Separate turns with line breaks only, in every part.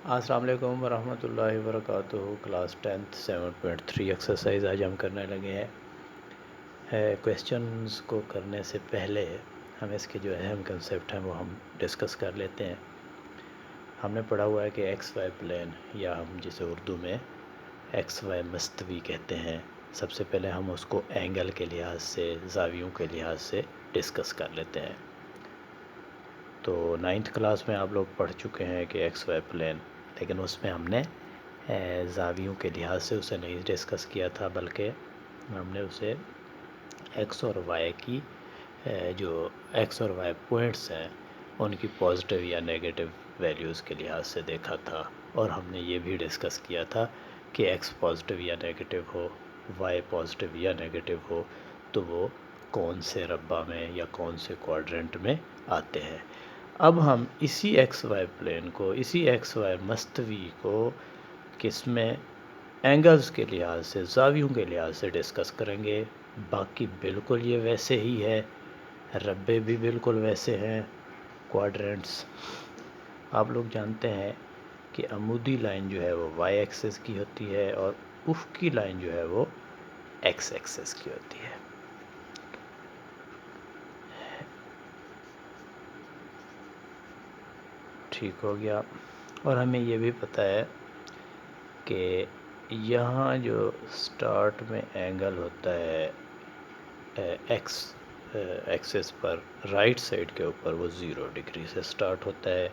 السلام علیکم ورحمۃ اللہ وبرکاتہ۔ کلاس 10th 7.3 ایکسرسائز آج ہم کرنے لگے ہیں۔ کویسچنز کو کرنے سے پہلے ہم اس کے جو اہم کنسیپٹ ہیں وہ ہم ڈسکس کر لیتے ہیں۔ ہم نے پڑھا ہوا ہے کہ ایکس وائی پلین، یا ہم جسے اردو میں ایکس وائی مستوی کہتے ہیں، سب سے پہلے ہم اس کو اینگل کے لحاظ سے، زاویوں کے لحاظ سے ڈسکس کر لیتے ہیں۔ تو 9th کلاس میں آپ لوگ پڑھ چکے ہیں کہ ایکس وائی پلین، لیکن اس میں ہم نے زاویوں کے لحاظ سے اسے نہیں ڈسکس کیا تھا، بلکہ ہم نے اسے ایکس اور وائی کی جو ایکس اور وائی پوائنٹس ہیں ان کی پازیٹیو یا نیگیٹو ویلیوز کے لحاظ سے دیکھا تھا، اور ہم نے یہ بھی ڈسکس کیا تھا کہ ایکس پازیٹیو یا نیگیٹو ہو، وائی پازیٹیو یا نیگیٹو ہو تو وہ کون سے ربع میں یا کون سے کوارڈرنٹ میں آتے ہیں۔ اب ہم اسی ایکس وائی پلین کو، اسی ایکس وائی مستوی کو کس میں اینگلز کے لحاظ سے، زاویوں کے لحاظ سے ڈسکس کریں گے۔ باقی بالکل یہ ویسے ہی ہے، ربع بھی بالکل ویسے ہیں، کوارڈرنٹس آپ لوگ جانتے ہیں کہ عمودی لائن جو ہے وہ وائی ایکسس کی ہوتی ہے، اور افقی لائن جو ہے وہ ایکس ایکسس کی ہوتی ہے۔ ٹھیک ہو گیا۔ اور ہمیں یہ بھی پتہ ہے کہ یہاں جو سٹارٹ میں اینگل ہوتا ہے ایکس ایکسس پر، رائٹ سائڈ کے اوپر، وہ 0 ڈگری سے سٹارٹ ہوتا ہے،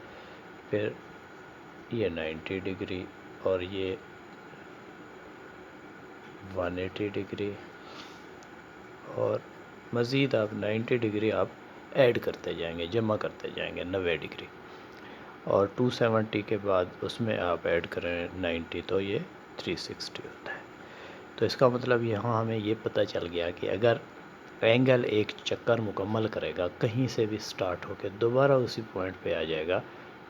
پھر یہ 90 ڈگری، اور یہ 180 ڈگری، اور مزید آپ 90 ڈگری آپ ایڈ کرتے جائیں گے، جمع کرتے جائیں گے، 90 ڈگری، اور 270 کے بعد اس میں آپ ایڈ کریں 90، تو یہ 360 ہوتا ہے۔ تو اس کا مطلب یہاں ہمیں یہ پتہ چل گیا کہ اگر اینگل ایک چکر مکمل کرے گا، کہیں سے بھی سٹارٹ ہو کے دوبارہ اسی پوائنٹ پہ آ جائے گا،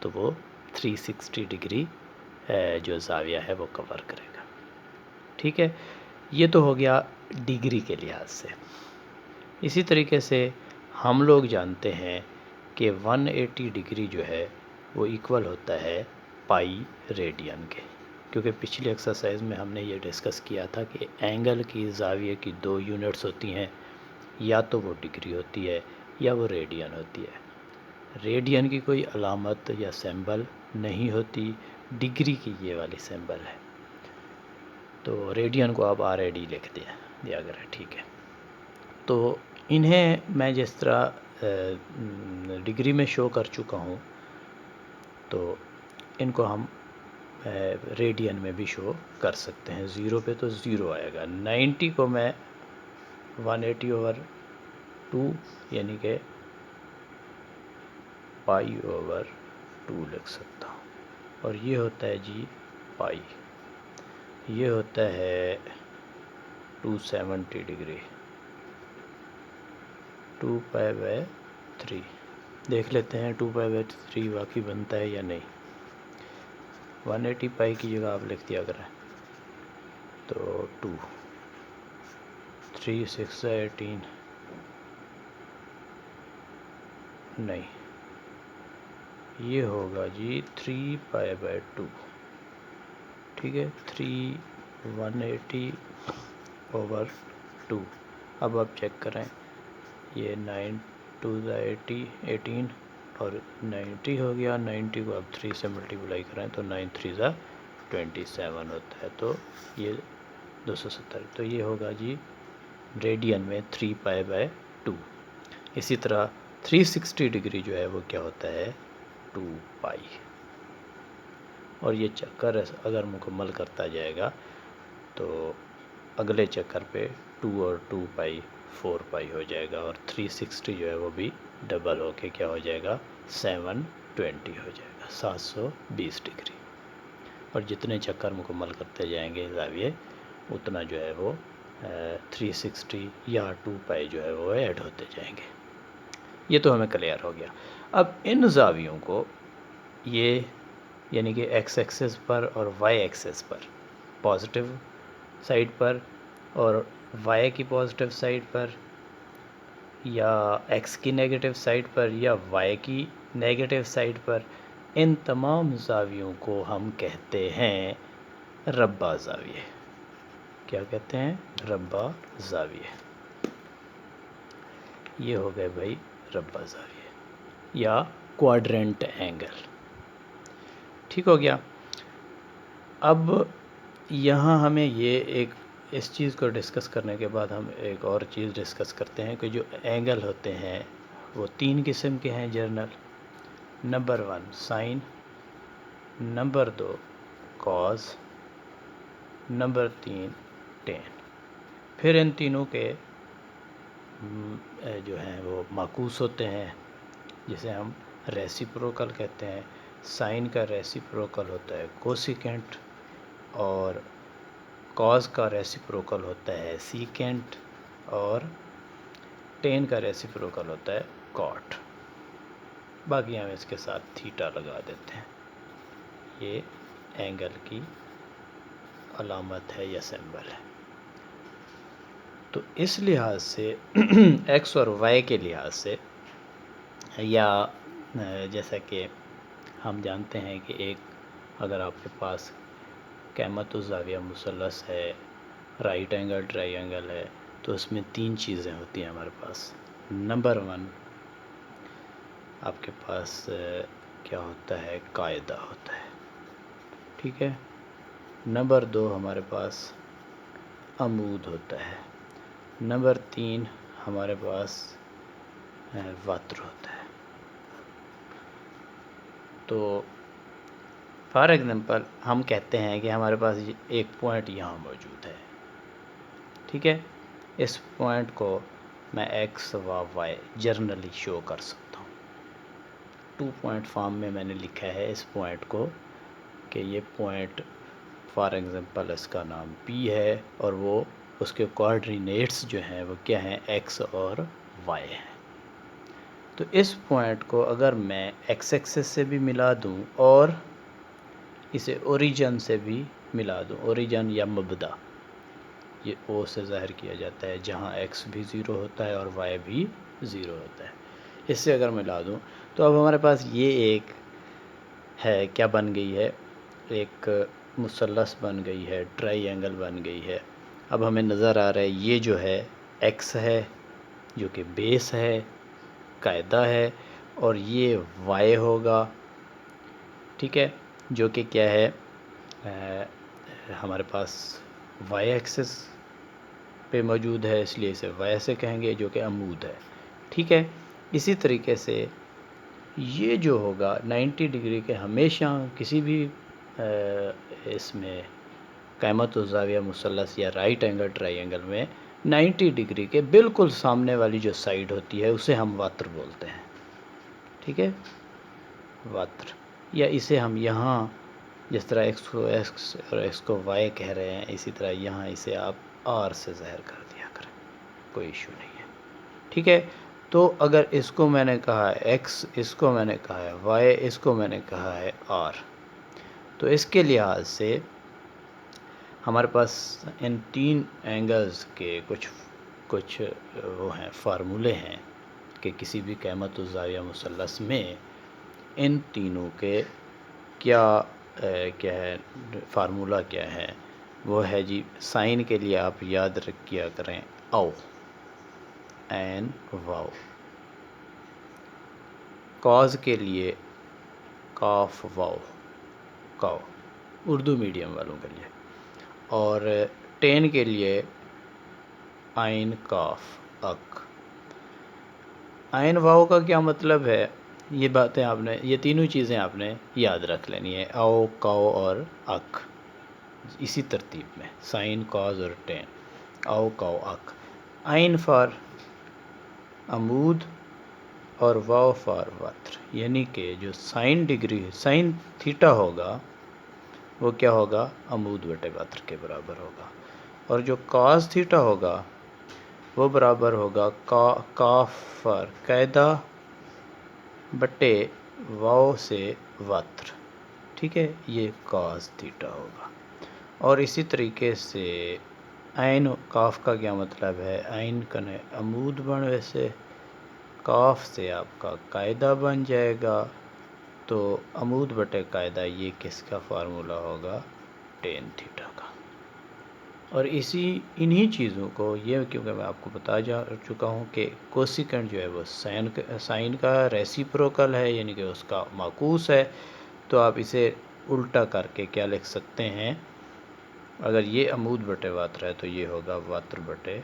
تو وہ 360 ڈگری جو زاویہ ہے وہ کور کرے گا۔ ٹھیک ہے، یہ تو ہو گیا ڈگری کے لحاظ سے۔ اسی طریقے سے ہم لوگ جانتے ہیں کہ 180 ڈگری جو ہے وہ ایکول ہوتا ہے پائی ریڈین کے، کیونکہ پچھلی ایکسرسائز میں ہم نے یہ ڈسکس کیا تھا کہ اینگل کی، زاویے کی 2 یونٹس ہوتی ہیں، یا تو وہ ڈگری ہوتی ہے یا وہ ریڈین ہوتی ہے۔ ریڈین کی کوئی علامت یا سمبل نہیں ہوتی، ڈگری کی یہ والی سمبل ہے، تو ریڈین کو آپ RAD لکھ دیا کریں، ٹھیک ہے۔ تو انہیں میں جس طرح ڈگری میں شو کر چکا ہوں، تو ان کو ہم ریڈین میں بھی شو کر سکتے ہیں۔ 0 پہ تو 0 آئے گا، 90 کو میں 180/2 یعنی کہ π/2 لکھ سکتا ہوں، اور یہ ہوتا ہے جی پائی، یہ ہوتا ہے 270 ڈگری، 2π/3۔ دیکھ لیتے ہیں 2π/3 واقعی بنتا ہے یا نہیں۔ 180 پائی کی جگہ آپ لکھ دیا کریں، تو 2، 3 6 18، نہیں، یہ ہوگا جی 3π/2، ٹھیک ہے، 180/2۔ اب آپ چیک کریں، یہ 9 2 80 18 اور 90 ہو گیا، 90 کو آپ 3 سے ملٹیپلائی کریں تو 9 3 27 ہوتا ہے، تو یہ 270، تو یہ ہوگا جی ریڈین میں 3π/2۔ اسی طرح 360 ڈگری جو ہے وہ کیا ہوتا ہے، 2π، اور یہ چکر اگر مکمل کرتا جائے گا تو اگلے چکر پہ 2 اور 2π 4π ہو جائے گا، اور 360 جو ہے وہ بھی ڈبل ہو کے کیا ہو جائے گا، 720 ہو جائے گا، 720 ڈگری، اور جتنے چکر مکمل کرتے جائیں گے زاویے، اتنا جو ہے وہ 360 یا 2π جو ہے وہ ایڈ ہوتے جائیں گے۔ یہ تو ہمیں کلیئر ہو گیا۔ اب ان زاویوں کو، یہ یعنی کہ ایکس ایکسس پر اور وائی ایکسس پر، پازیٹیو سائڈ پر اور وائی کی پازیٹیو سائڈ پر، یا ایکس کی نیگیٹو سائڈ پر یا وائی کی نیگیٹو سائڈ پر، ان تمام زاویوں کو ہم کہتے ہیں ربع زاویے. کیا کہتے ہیں؟ ربع زاویے. یہ ہو گئے بھائی ربع زاویے یا کوارڈرنٹ اینگل. ٹھیک ہو گیا. اب یہاں ہمیں یہ ایک اس چیز کو ڈسکس کرنے کے بعد ہم ایک اور چیز ڈسکس کرتے ہیں کہ جو اینگل ہوتے ہیں وہ 3 قسم کے ہیں جرنل. Number 1 sine, number 2 cos, number 3 tan. پھر ان تینوں کے جو ہیں وہ معکوس ہوتے ہیں جسے ہم ریسیپروکل کہتے ہیں. سائن کا ریسیپروکل ہوتا ہے کوسیکینٹ، اور کاز کا ریسیپروکل ہوتا ہے سیکینٹ، اور ٹین کا ریسیپروکل ہوتا ہے کاٹ. باقی ہم اس کے ساتھ تھیٹا لگا دیتے ہیں. یہ اینگل کی علامت ہے یا سمبل ہے. تو اس لحاظ سے ایکس اور وائی کے لحاظ سے، یا جیسا کہ ہم جانتے ہیں کہ ایک اگر آپ کے پاس قیمت الزاویہ مثلث ہے، رائٹ اینگل ٹرائی اینگل ہے، تو اس میں 3 چیزیں ہوتی ہیں ہمارے پاس. نمبر 1 آپ کے پاس کیا ہوتا ہے؟ قاعدہ ہوتا ہے. ٹھیک ہے. نمبر 2 ہمارے پاس عمود ہوتا ہے. نمبر 3 ہمارے پاس وتر ہوتا ہے. تو فار ایگزامپل ہم کہتے ہیں کہ ہمارے پاس ایک پوائنٹ یہاں موجود ہے. ٹھیک ہے. اس پوائنٹ کو میں ایکس و وائی جرنلی شو کر سکتا ہوں. 2 پوائنٹ فارم میں نے لکھا ہے اس پوائنٹ کو کہ یہ پوائنٹ فار ایگزامپل اس کا نام پی ہے، اور وہ اس کے کوآرڈینیٹس جو ہیں وہ کیا ہیں؟ ایکس اور وائی ہیں. تو اس پوائنٹ کو اگر میں ایکس ایکسس سے بھی ملا دوں اور اسے اوریجن سے بھی ملا دوں، اوریجن یا مبدا، یہ او سے ظاہر کیا جاتا ہے جہاں ایکس بھی 0 ہوتا ہے اور وائی بھی 0 ہوتا ہے. اس سے اگر ملا دوں تو اب ہمارے پاس یہ ایک ہے، کیا بن گئی ہے؟ ایک مثلث بن گئی ہے، ٹرائی اینگل بن گئی ہے. اب ہمیں نظر آ رہا ہے یہ جو ہے ایکس ہے جو کہ بیس ہے، قاعدہ ہے، اور یہ وائی ہوگا. ٹھیک ہے. جو کہ کیا ہے؟ ہمارے پاس وائی ایکسس پہ موجود ہے، اس لیے اسے وائی سے کہیں گے، جو کہ عمود ہے. ٹھیک ہے. اسی طریقے سے یہ جو ہوگا 90 ڈگری کے ہمیشہ کسی بھی اس میں قیمت الزاویہ مثلث یا رائٹ اینگل ٹرائی اینگل میں 90 ڈگری کے بالکل سامنے والی جو سائیڈ ہوتی ہے اسے ہم وتر بولتے ہیں. ٹھیک ہے. وتر، یا اسے ہم یہاں جس طرح ایکس کو ایکس اور ایکس کو وائی کہہ رہے ہیں، اسی طرح یہاں اسے آپ آر سے ظاہر کر دیا کریں، کوئی ایشو نہیں ہے. ٹھیک ہے. تو اگر اس کو میں نے کہا ہے ایکس، اس کو میں نے کہا ہے وائی، اس کو میں نے کہا ہے آر، تو اس کے لحاظ سے ہمارے پاس ان 3 اینگلز کے کچھ وہ ہیں، فارمولے ہیں کہ کسی بھی قیمت الزاویہ مثلث میں ان تینوں کے کیا ہے فارمولہ کیا ہے. وہ ہے جی، سائن کے لیے آپ یاد رکھیا کریں او، این واو. کاز کے لیے کاف واو، کاو، اردو میڈیم والوں کے لیے. اور ٹین کے لیے آئین کاف اک. آئین واو کا کیا مطلب ہے؟ یہ باتیں آپ نے، یہ تینوں چیزیں آپ نے یاد رکھ لینی ہے، او، کاو اور اک، اسی ترتیب میں سائن، کاز اور ٹین. او، کاو، اک. آئین فار عمود اور واو فار وتر، یعنی کہ جو سائن ڈگری، سائن تھیٹا ہوگا وہ کیا ہوگا؟ عمود بٹے وتر کے برابر ہوگا. اور جو کاز تھیٹا ہوگا وہ برابر ہوگا کاف فار قاعدہ بٹے واو سے وتر. ٹھیک ہے. یہ کاز تھیٹا ہوگا. اور اسی طریقے سے عین کاف کا کیا مطلب ہے؟ عین کنے عمود بن، ویسے کاف سے آپ کا قاعدہ بن جائے گا، تو عمود بٹے قاعدہ یہ کس کا فارمولا ہوگا؟ ٹین تھیٹا کا۔ اور انہی چیزوں کو یہ کیونکہ میں آپ کو بتا جا چکا ہوں کہ کوسیکنٹ جو ہے وہ سائن کا ریسیپروکل ہے، یعنی کہ اس کا معکوس ہے، تو آپ اسے الٹا کر کے کیا لکھ سکتے ہیں؟ اگر یہ عمود بٹے واتر ہے تو یہ ہوگا واتر بٹے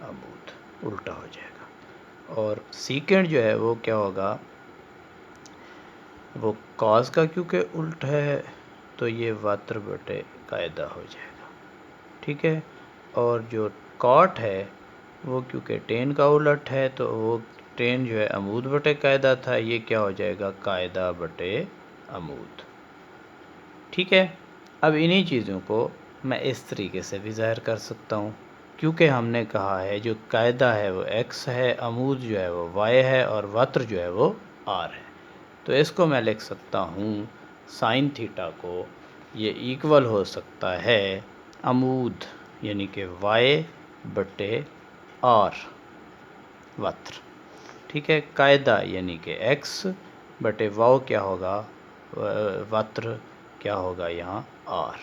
عمود، الٹا ہو جائے گا۔ اور سیکنڈ جو ہے وہ کیا ہوگا؟ وہ کاز کا کیونکہ الٹ ہے تو یہ واتر بٹے قاعدہ ہو جائے گا، ٹھیک ہے۔ اور جو کاٹ ہے وہ کیونکہ ٹین کا الٹ ہے تو وہ ٹین جو ہے عمود بٹے قاعدہ تھا، یہ کیا ہو جائے گا؟ قاعدہ بٹے عمود، ٹھیک ہے۔ اب انہی چیزوں کو میں اس طریقے سے بھی ظاہر کر سکتا ہوں، کیونکہ ہم نے کہا ہے جو قاعدہ ہے وہ ایکس ہے، عمود جو ہے وہ وائی ہے، اور وتر جو ہے وہ آر ہے۔ تو اس کو میں لکھ سکتا ہوں سائن تھیٹا کو، یہ ایکول ہو سکتا ہے عمود یعنی کہ وائی بٹے آر وتر، ٹھیک ہے۔ قاعدہ یعنی کہ ایکس بٹے واؤ کیا ہوگا؟ وتر کیا ہوگا یہاں؟ آر۔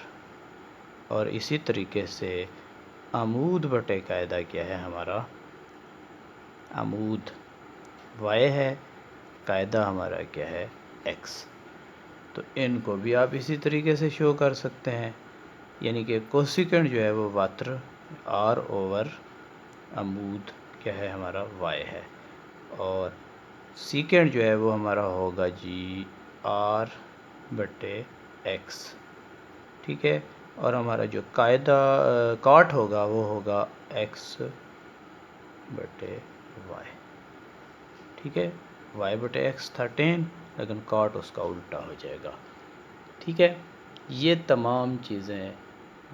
اور اسی طریقے سے عمود بٹے قاعدہ کیا ہے ہمارا؟ عمود وائی ہے، قاعدہ ہمارا کیا ہے؟ ایکس۔ تو ان کو بھی آپ اسی طریقے سے شو کر سکتے ہیں، یعنی کہ کوسیکنٹ جو ہے وہ واتر آر اوور عمود کیا ہے ہمارا؟ وائی ہے، اور سیکنڈ جو ہے وہ ہمارا ہوگا جی آر بٹے ایکس، ٹھیک ہے۔ اور ہمارا جو قاعدہ کاٹ ہوگا وہ ہوگا ایکس بٹے وائی، ٹھیک ہے۔ وائی بٹے ایکس تھا 10، لیکن کاٹ اس کا الٹا ہو جائے گا، ٹھیک ہے۔ یہ تمام چیزیں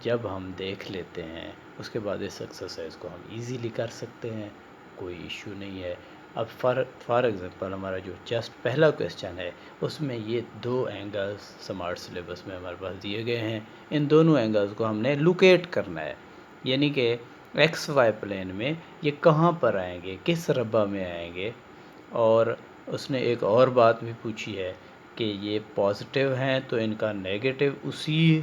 جب ہم دیکھ لیتے ہیں اس کے بعد اس ایکسرسائز کو ہم ایزیلی کر سکتے ہیں، کوئی ایشو نہیں ہے۔ اب فار ایگزامپل ہمارا جو جسٹ پہلا کویسچن ہے اس میں یہ دو اینگلز سمارٹ سلیبس میں ہمارے پاس دیے گئے ہیں، ان دونوں اینگلز کو ہم نے لوکیٹ کرنا ہے، یعنی کہ ایکس وائی پلین میں یہ کہاں پر آئیں گے، کس ربع میں آئیں گے۔ اور اس نے ایک اور بات بھی پوچھی ہے کہ یہ پازیٹیو ہیں تو ان کا نیگیٹو اسی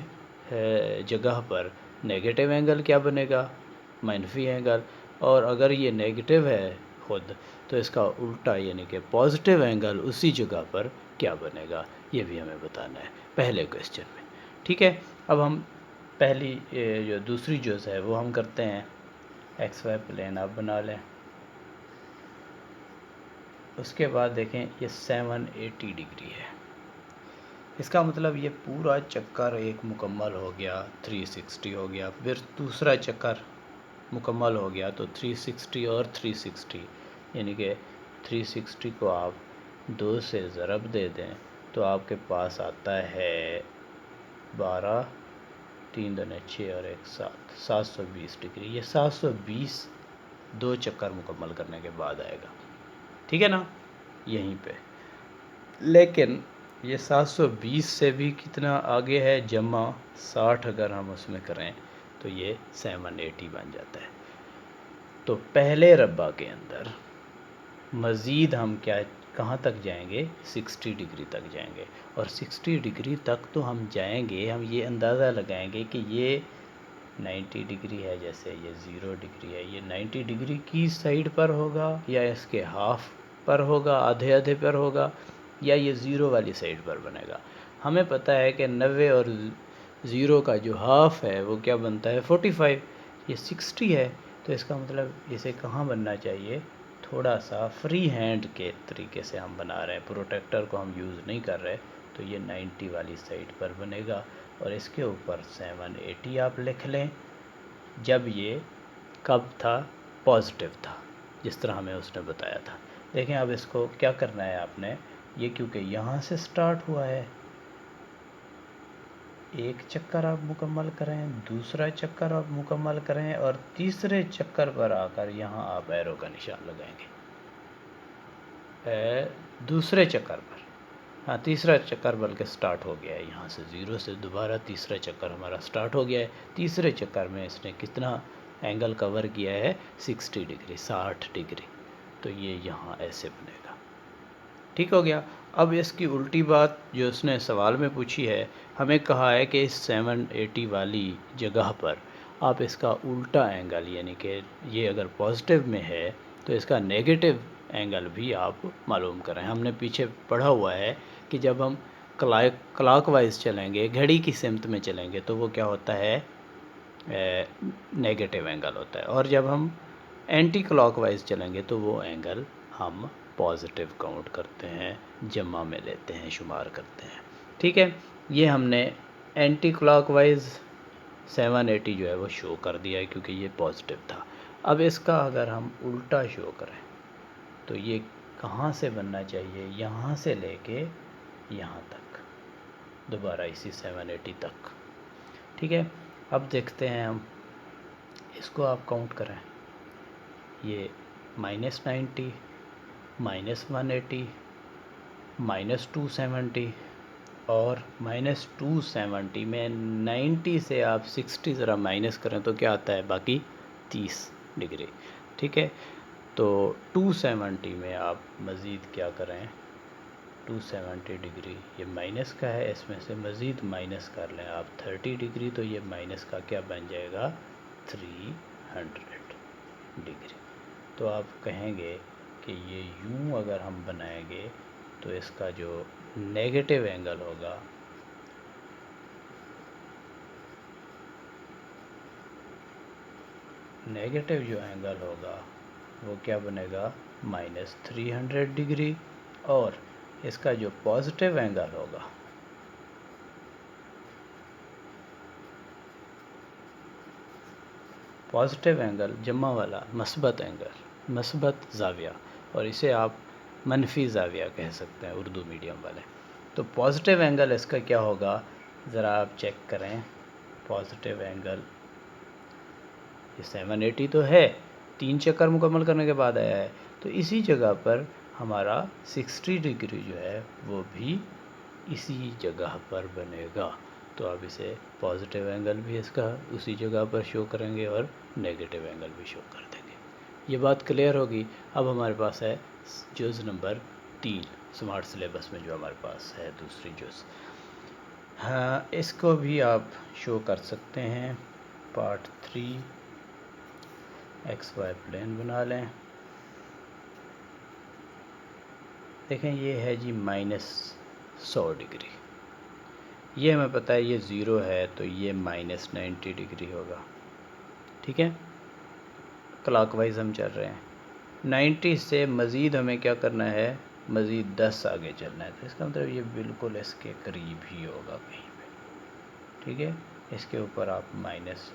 جگہ پر نیگیٹو اینگل کیا بنے گا؟ منفی اینگل۔ اور اگر یہ نیگیٹو ہے خود تو اس کا الٹا یعنی کہ پازیٹیو اینگل اسی جگہ پر کیا بنے گا، یہ بھی ہمیں بتانا ہے پہلے کویسچن میں، ٹھیک ہے۔ اب ہم پہلی جو دوسری جز ہے وہ ہم کرتے ہیں، ایکس وائی پلین آپ بنا لیں۔ اس کے بعد دیکھیں یہ 780 ڈگری ہے، اس کا مطلب یہ پورا چکر ایک مکمل ہو گیا، 360 ہو گیا، پھر دوسرا چکر مکمل ہو گیا تو 360 اور 360، یعنی کہ 360 کو آپ 2 سے ضرب دے دیں تو آپ کے پاس آتا ہے 12، 3 دنے 6 اور 1 7، 720 ڈگری۔ یہ 720 2 چکر مکمل کرنے کے بعد آئے گا، ٹھیک ہے نا، یہیں پہ۔ لیکن یہ 720 سے بھی کتنا آگے ہے؟ جمع 60 اگر ہم اس میں کریں تو یہ 780 بن جاتا ہے۔ تو پہلے ربع کے اندر مزید ہم کہاں تک جائیں گے؟ 60 ڈگری تک جائیں گے، اور 60 ڈگری تک تو ہم جائیں گے، ہم یہ اندازہ لگائیں گے کہ یہ 90 ڈگری ہے، جیسے یہ 0 ڈگری ہے، یہ 90 ڈگری کی سائڈ پر ہوگا یا اس کے ہاف پر ہوگا، آدھے آدھے پر ہوگا، یا یہ 0 والی سائڈ پر بنے گا۔ ہمیں پتہ ہے کہ 90 اور 0 کا جو ہاف ہے وہ کیا بنتا ہے؟ 45۔ یہ 60 ہے تو اس کا مطلب اسے کہاں بننا چاہیے؟ تھوڑا سا فری ہینڈ کے طریقے سے ہم بنا رہے ہیں، پروٹیکٹر کو ہم یوز نہیں کر رہے، تو یہ 90 والی سائڈ پر بنے گا، اور اس کے اوپر 780 آپ لکھ لیں، جب یہ کب تھا؟ پازیٹیو تھا، جس طرح ہمیں اس نے بتایا تھا۔ دیکھیں اب اس کو کیا کرنا ہے آپ نے، یہ کیونکہ یہاں سے سٹارٹ ہوا ہے، ایک چکر آپ مکمل کریں، دوسرا چکر آپ مکمل کریں، اور تیسرے چکر پر آ کر یہاں آپ ایرو کا نشان لگائیں گے، دوسرے چکر پر، ہاں تیسرا چکر بلکہ سٹارٹ ہو گیا ہے، یہاں سے 0 سے دوبارہ تیسرا چکر ہمارا سٹارٹ ہو گیا ہے۔ تیسرے چکر میں اس نے کتنا اینگل کور کیا ہے؟ 60 ڈگری، 60 ڈگری، تو یہ یہاں ایسے بنے گا، ٹھیک ہو گیا۔ اب اس کی الٹی بات جو اس نے سوال میں پوچھی ہے، ہمیں کہا ہے کہ اس 780 والی جگہ پر آپ اس کا الٹا اینگل، یعنی کہ یہ اگر پازیٹیو میں ہے تو اس کا نیگیٹو اینگل بھی آپ معلوم کریں۔ ہم نے پیچھے پڑھا ہوا ہے کہ جب ہم کلاک وائز چلیں گے، گھڑی کی سمت میں چلیں گے تو وہ کیا ہوتا ہے، نیگیٹو اینگل ہوتا ہے، اور جب ہم اینٹی کلاک وائز چلیں گے تو وہ اینگل ہم پازیٹیو کاؤنٹ کرتے ہیں، جمع میں لیتے ہیں، شمار کرتے ہیں۔ ٹھیک ہے، یہ ہم نے اینٹی کلاک وائز 780 جو ہے وہ شو کر دیا ہے کیونکہ یہ پازیٹیو تھا۔ اب اس کا اگر ہم الٹا شو کریں تو یہ کہاں سے بننا چاہیے، یہاں سے لے کے یہاں تک، دوبارہ اسی 780 تک۔ ٹھیک ہے، اب دیکھتے ہیں ہم اس کو، آپ کاؤنٹ کریں، یہ -90 -180 -270 اور -270 میں 90 سے آپ 60 ذرا مائنس کریں تو کیا آتا ہے، باقی 30 ڈگری۔ ٹھیک ہے، تو 270 میں آپ مزید کیا کریں، 270 ڈگری یہ مائنس کا ہے، اس میں سے مزید مائنس کر لیں آپ 30 ڈگری، تو یہ مائنس کا کیا بن جائے گا، 300 ڈگری۔ تو آپ کہیں گے کہ یہ یوں اگر ہم بنائیں گے تو اس کا جو نیگیٹو اینگل ہوگا، نیگیٹو جو اینگل ہوگا وہ کیا بنے گا، -300 ڈگری، اور اس کا جو پازیٹیو اینگل ہوگا پازیٹیو اینگل جمع والا مثبت اینگل، مثبت زاویہ، اور اسے آپ منفی زاویہ کہہ سکتے ہیں اردو میڈیم والے۔ تو پازیٹیو اینگل اس کا کیا ہوگا، ذرا آپ چیک کریں، پازیٹیو اینگل یہ 780 تو ہے، 3 چکر مکمل کرنے کے بعد آیا ہے، تو اسی جگہ پر ہمارا 60 ڈگری جو ہے وہ بھی اسی جگہ پر بنے گا۔ تو آپ اسے پازیٹیو اینگل بھی اس کا اسی جگہ پر شو کریں گے اور نیگیٹو اینگل بھی شو کر دیں گے۔ یہ بات کلیئر ہوگی۔ اب ہمارے پاس ہے جز نمبر 3 سمارٹ سلیبس میں جو ہمارے پاس ہے دوسری جز، ہاں اس کو بھی آپ شو کر سکتے ہیں۔ پارٹ 3 ایکس وائی پلین بنا لیں، دیکھیں یہ ہے جی -100 ڈگری، یہ ہمیں پتہ ہے یہ 0 ہے تو یہ -90 ڈگری ہوگا۔ ٹھیک ہے، کلاک وائز ہم چل رہے ہیں، 90 سے مزید ہمیں کیا کرنا ہے، مزید 10 آگے چلنا ہے، تو اس کا مطلب یہ بالکل اس کے قریب ہی ہوگا کہیں پہ۔ ٹھیک ہے، اس کے اوپر آپ -10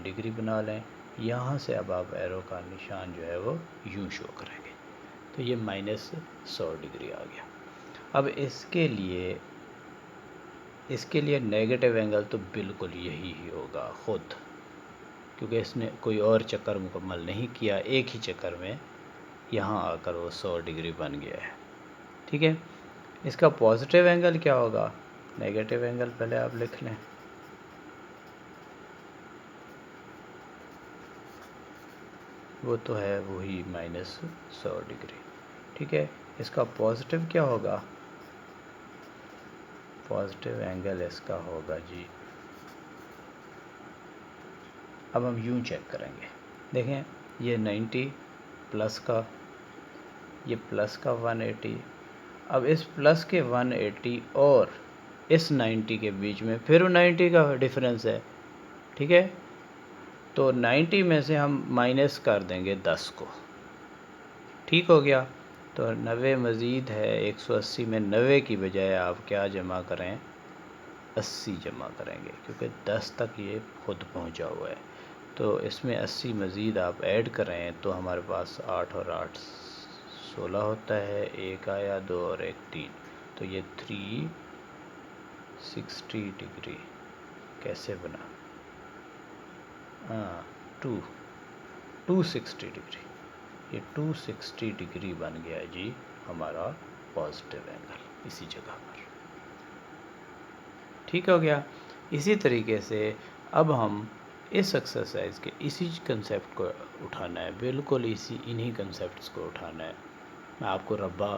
ڈگری بنا لیں، یہاں سے اب آپ ایرو کا نشان جو ہے وہ یوں شو کریں گے، تو یہ -100 ڈگری آ گیا۔ اب اس کے لیے نیگیٹو اینگل تو بالکل یہی ہی ہوگا خود، کیونکہ اس نے کوئی اور چکر مکمل نہیں کیا، ایک ہی چکر میں یہاں آ کر وہ 100 ڈگری بن گیا ہے۔ ٹھیک ہے، اس کا پازیٹیو اینگل کیا ہوگا، نیگیٹو اینگل پہلے آپ لکھ لیں، وہ تو ہے وہی -100 ڈگری۔ ٹھیک ہے، اس کا پازیٹیو کیا ہوگا، پازیٹیو اینگل اس کا ہوگا جی، اب ہم یوں چیک کریں گے، دیکھیں یہ 90 پلس کا، یہ پلس کا 180، اب اس پلس کے 180 اور اس 90 کے بیچ میں پھر 90 کا ڈفرینس ہے۔ ٹھیک ہے، تو 90 میں سے ہم مائنس کر دیں گے 10 کو، ٹھیک ہو گیا، تو 90 مزید ہے 180 میں 90 کی بجائے آپ کیا جمع کریں، 80 جمع کریں گے، کیونکہ 10 تک یہ خود پہنچا ہوا ہے، تو اس میں 80 مزید آپ ایڈ کریں تو ہمارے پاس 8 اور 8 16 ہوتا ہے، ایک آیا 2 اور ایک 3، تو یہ 360 ڈگری کیسے بنا، 260 ڈگری، یہ 260 ڈگری بن گیا جی ہمارا پازیٹیو اینگل اسی جگہ پر۔ ٹھیک ہو گیا، اسی طریقے سے اب ہم اس ایکسرسائز کے اسی کنسیپٹ کو اٹھانا ہے، بالکل انہی کنسیپٹس کو اٹھانا ہے۔ میں آپ کو ربع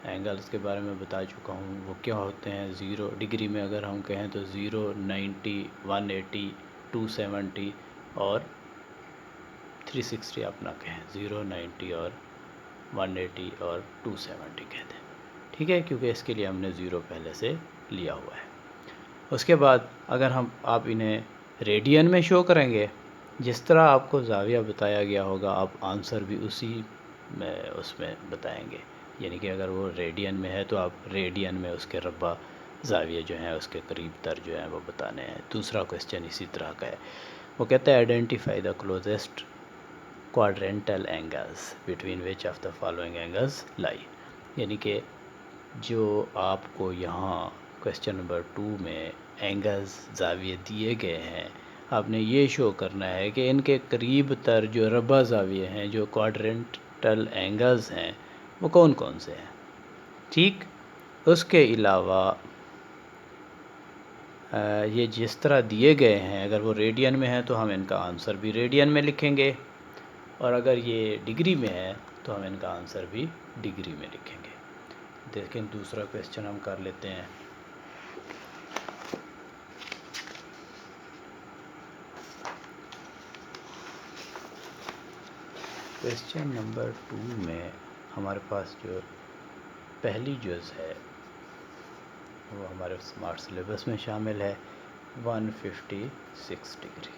اینگلز کے بارے میں بتا چکا ہوں، وہ کیا ہوتے ہیں. 0 ڈگری میں اگر ہم کہیں تو 0، 90، 180، 270 اور 360 آپ نہ کہیں، 0، 90 اور 180 اور 270 کہتے ہیں. ٹھیک ہے، کیونکہ اس کے لیے ہم نے 0 پہلے سے لیا ہوا ہے. اس کے بعد اگر آپ انہیں ریڈین میں شو کریں گے، جس طرح آپ کو زاویہ بتایا گیا ہوگا آپ آنسر بھی اسی میں اس میں بتائیں گے. یعنی کہ اگر وہ ریڈین میں ہے تو آپ ریڈین میں اس کے ربع زاویے جو ہیں اس کے قریب تر جو ہیں وہ بتانے ہیں. دوسرا کویسچن اسی طرح کا ہے. وہ کہتا ہے identify the closest quadrantal angles between which of the following angles lie. یعنی کہ جو آپ کو یہاں کویسچن نمبر 2 میں اینگلز زاویے دیے گئے ہیں، آپ نے یہ شو کرنا ہے کہ ان کے قریب تر جو ربع زاویے ہیں، جو کوارڈرنٹل اینگلز ہیں، وہ کون کون سے ہیں. ٹھیک. اس کے علاوہ یہ جس طرح دیے گئے ہیں، اگر وہ ریڈین میں ہیں تو ہم ان کا آنسر بھی ریڈین میں لکھیں گے، اور اگر یہ ڈگری میں ہے تو ہم ان کا آنسر بھی ڈگری میں لکھیں گے. دیکھیں دوسرا کویسچن ہم کر لیتے ہیں. کویسچن نمبر 2 میں ہمارے پاس جو پہلی جز ہے وہ ہمارے اسمارٹ سلیبس میں شامل ہے 156 ڈگری.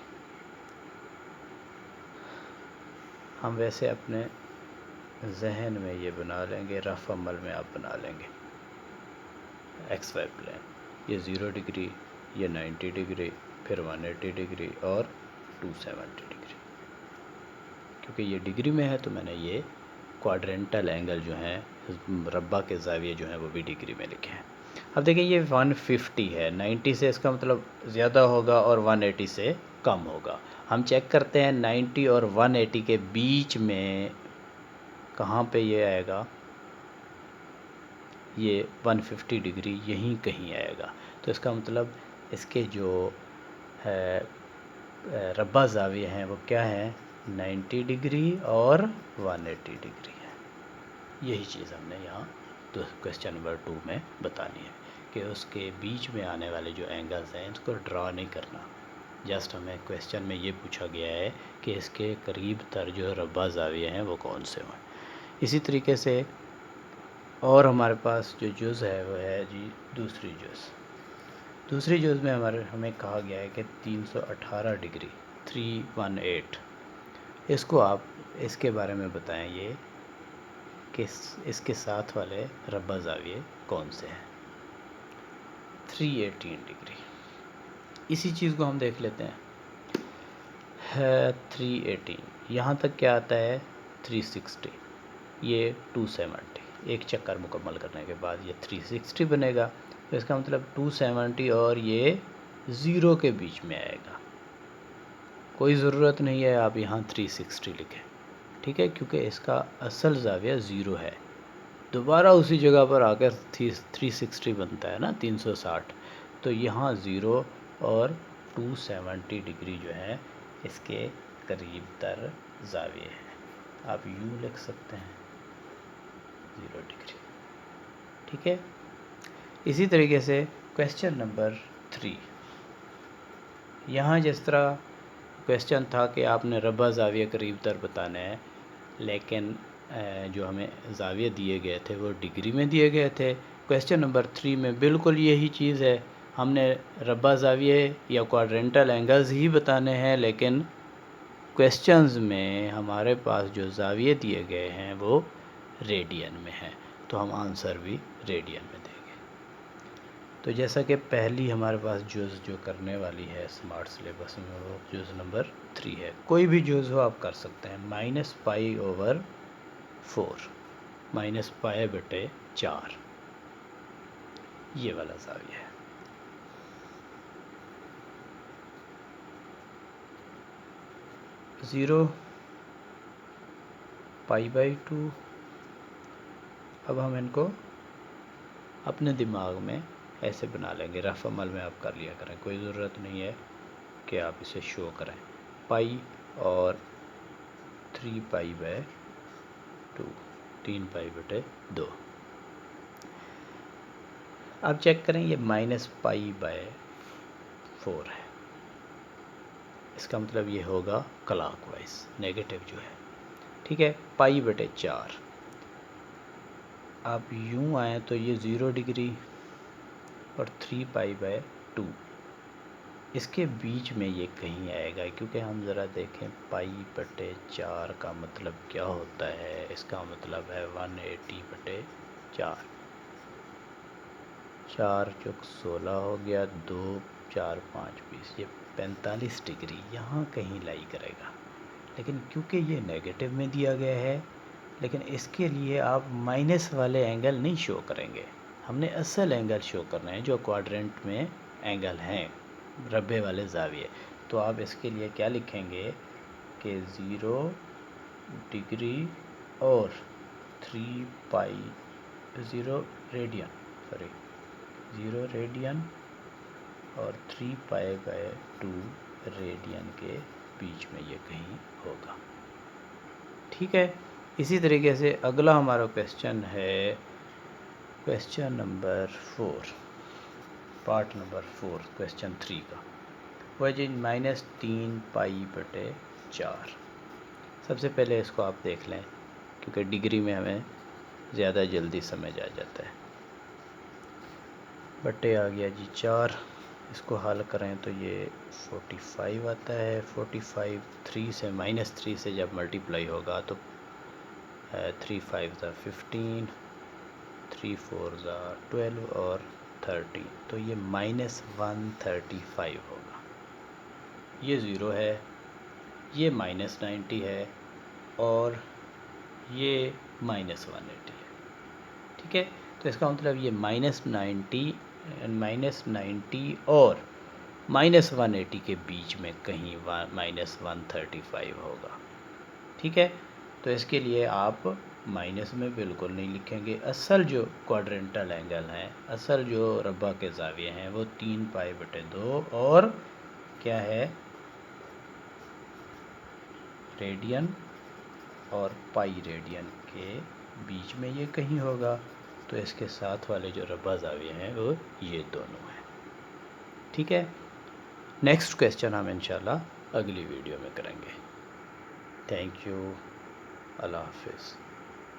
ہم ویسے اپنے ذہن میں یہ بنا لیں گے، رف عمل میں آپ بنا لیں گے. ایکس وائی پلین، یہ 0 ڈگری، یہ 90 ڈگری، پھر 180 ڈگری اور 270 ڈگری. کیونکہ یہ ڈگری میں ہے تو میں نے یہ کوارڈرنٹل اینگل جو ہیں، ربع کے زاویے جو ہیں وہ بھی ڈگری میں لکھے ہیں. اب دیکھیں یہ 150 ہے، 90 سے اس کا مطلب زیادہ ہوگا اور 180 سے کم ہوگا. ہم چیک کرتے ہیں 90 اور 180 کے بیچ میں کہاں پہ یہ آئے گا. یہ 150 ڈگری یہیں کہیں آئے گا. تو اس کا مطلب اس کے جو ہے ربع زاویے ہیں وہ کیا ہیں، 90 ڈگری اور 180 ڈگری ہے. یہی چیز ہم نے یہاں کویسچن نمبر 2 میں بتانی ہے کہ اس کے بیچ میں آنے والے جو اینگلز ہیں اس کو ڈرا نہیں کرنا. جسٹ ہمیں کویسچن میں یہ پوچھا گیا ہے کہ اس کے قریب تر جو ربع زاویے ہیں وہ کون سے ہیں. اسی طریقے سے اور ہمارے پاس جو جز ہے وہ ہے جی دوسری جز. دوسری جز میں ہمیں کہا گیا ہے کہ 318 ڈگری 318، اس کو آپ اس کے بارے میں بتائیں یہ کہ اس کے ساتھ والے ربع زاویے کون سے ہیں. 318 ڈگری، اسی چیز کو ہم دیکھ لیتے ہیں. 318 یہاں تک کیا آتا ہے 360، یہ 270، ایک چکر مکمل کرنے کے بعد یہ 360 بنے گا. تو اس کا مطلب 270 اور یہ 0 کے بیچ میں آئے گا. کوئی ضرورت نہیں ہے آپ یہاں 360 لکھیں، ٹھیک ہے، کیونکہ اس کا اصل زاویہ 0 ہے. دوبارہ اسی جگہ پر آ کر 360 بنتا ہے نا 360. تو یہاں 0 اور 270 ڈگری جو ہے اس کے قریب تر زاویے ہیں. آپ یوں لکھ سکتے ہیں 0 ڈگری. ٹھیک ہے. اسی طریقے سے کویسچن نمبر 3، یہاں جس طرح کویسچن تھا کہ آپ نے ربع زاویہ قریب تر بتانے ہیں، لیکن جو ہمیں زاویے دیے گئے تھے وہ ڈگری میں دیے گئے تھے. کویسچن نمبر 3 میں بالکل یہی چیز ہے، ہم نے ربع زاویے یا کوارڈرنٹل اینگلز ہی بتانے ہیں، لیکن کویسچنز میں ہمارے پاس جو زاویے دیے گئے ہیں وہ ریڈین میں ہیں، تو ہم آنسر بھی ریڈین میں دیں گے. تو جیسا کہ پہلی ہمارے پاس جز جو کرنے والی ہے اسمارٹ سلیبس میں وہ جز نمبر 3 ہے. کوئی بھی جز ہو آپ کر سکتے ہیں. -π/4، -π/4 یہ والا زاویہ ہے. زیرو π/2. اب ہم ان کو اپنے دماغ میں ایسے بنا لیں گے، رف عمل میں آپ کر لیا کریں، کوئی ضرورت نہیں ہے کہ آپ اسے شو کریں. پائی اور 3π/2، 3π/2. اب چیک کریں یہ -π/4 ہے، اس کا مطلب یہ ہوگا کلاک وائز نیگیٹو جو ہے، ٹھیک ہے۔ π/4 آپ یوں آئیں تو یہ 0 ڈگری اور 3π/2 اس کے بیچ میں یہ کہیں آئے گا، کیونکہ ہم ذرا دیکھیں π/4 کا مطلب کیا ہوتا ہے۔ اس کا مطلب ہے 180/4، 4 چوک 16 ہو گیا، 2 4 5 20، یہ 45 ڈگری یہاں کہیں لائی کرے گا، لیکن کیونکہ یہ نیگیٹو میں دیا گیا ہے، لیکن اس کے لیے آپ مائنس والے اینگل نہیں شو کریں گے، ہم نے اصل اینگل شو کرنا ہے جو کوادرنٹ میں اینگل ہیں، مربع والے زاویے۔ تو آپ اس کے لیے کیا لکھیں گے کہ 0 ڈگری اور 0 ریڈین اور 3π/2 ریڈین کے بیچ میں یہ کہیں ہوگا، ٹھیک ہے۔ اسی طریقے سے اگلا ہمارا کویسچن ہے question number 4، part number 4 question 3 کا، وہ جی -3π/4۔ سب سے پہلے اس کو آپ دیکھ لیں کیونکہ ڈگری میں ہمیں زیادہ جلدی سمجھ آ جاتا ہے۔ بٹے آ گیا جی 4، اس کو حل کریں تو یہ 45 آتا ہے۔ 45 3 سے -3 سے جب ملٹیپلائی ہوگا تو 3 5 15، 3 4 12 اور 13، تو یہ -135 ہوگا۔ یہ 0 ہے، یہ -90 ہے اور یہ -180 ہے، ٹھیک ہے۔ تو اس کا مطلب یہ -90 اور -180 کے بیچ میں کہیں -135 ہوگا، ٹھیک ہے۔ تو اس کے لیے آپ مائنس میں بالکل نہیں لکھیں گے، اصل جو کوادرنٹل اینگل ہیں، اصل جو ربع کے زاویے ہیں وہ 3π/2 اور کیا ہے ریڈین اور π ریڈین کے بیچ میں یہ کہیں ہوگا، تو اس کے ساتھ والے جو ربع زاویے ہیں وہ یہ دونوں ہیں، ٹھیک ہے۔ نیکسٹ کویسچن ہم انشاءاللہ اگلی ویڈیو میں کریں گے۔ تھینک یو، اللہ حافظ۔